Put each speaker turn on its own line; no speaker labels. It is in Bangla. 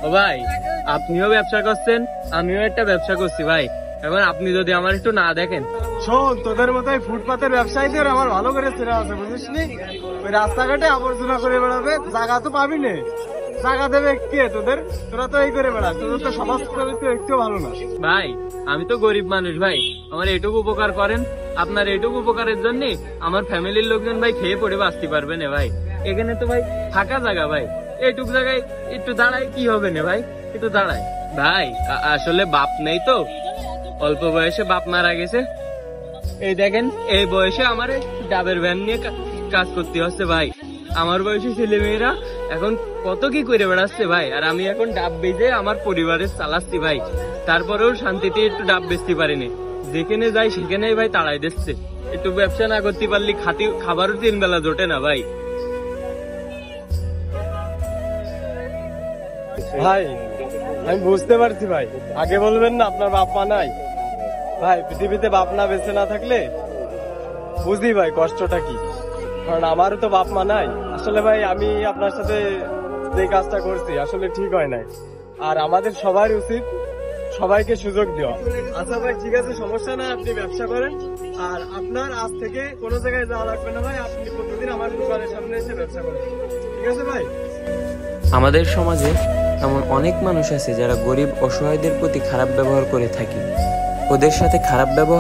ও ভাই, আপনিও ব্যবসা করছেন, আমিও একটা ব্যবসা করছি ভাই। এখন আপনি যদি আমার একটু না দেখেন।
শোন, তোদের মতো ফুটপাতের ব্যবসায়ীদের আমার ভালো করে চেনা আছে, বুঝিস নি? ওই রাস্তাঘাটে আবর্জনা করে বেড়াবে, জায়গা তো পাবি না। জায়গা দেবে কে তোদের? তোরা তো এই করে বেড়াস, তোদের তো সমাজ চরিত্র একটু ভালো না।
ভাই আমি তো গরিব মানুষ ভাই, আমার এটুকু উপকার করেন। আপনার এটুকু উপকারের জন্য আমার ফ্যামিলির লোকজন ভাই খেয়ে পড়ে বাঁচতে পারবে না ভাই। এখানে তো ভাই ফাঁকা জায়গা ভাই, এইটুক জায়গায় একটু দাঁড়ায় কি হবে না ভাই, একটু দাঁড়ায়। ভাই আসলে বাপ নেই তো, অল্প বয়সে বাপ মারা গেছে। এই দেখেন, এই বয়সে আমার ডাবের ভ্যান নিয়ে কাজ করতে হচ্ছে ভাই। আমার বয়সী ছেলে মেয়েরা এখন কত কি করে বেড়াচ্ছে ভাই, আর আমি এখন ডাব বেচে আমার পরিবারের চালাচ্ছি ভাই। তারপরেও শান্তিতে একটু ডাব বেচতে পারিনি, যেখানে যাই সেখানেই ভাই তাড়াই দিচ্ছে। একটু ব্যবসা না করতে পারলে খাবারও 3 বেলা জোটে না ভাই।
ভাই আমি বুঝতে পারছি ভাই, আগে বলবেন না আপনার বাপ মা নাই। ভাই পৃথিবীতে বাপ না বেঁচে না থাকলে বুঝি ভাই কষ্টটা কি, কারণ আমারও তো বাপ মা নাই। আসলে ভাই আমি আপনার সাথে যে কাজটা করছি আসলে ঠিক হয় নাই, আর আমাদের সবার উচিত সবাইকে সুযোগ দেওয়া। আচ্ছা ভাই ঠিক আছে, সমস্যা নাই, আপনি ব্যবসা করেন। আর আপনার আজ থেকে কোনো জায়গায় যাওয়া লাগবে না ভাই, আপনি প্রতিদিন আমার দোকানের সামনে এসে ব্যবসা করেন, ঠিক আছে ভাই?
আমাদের সমাজে এমন অনেক মানুষ আছে যারা গরিব অসহায়দের প্রতি খারাপ ব্যবহার করে থাকে। ওদের সাথে খারাপ ব্যবহার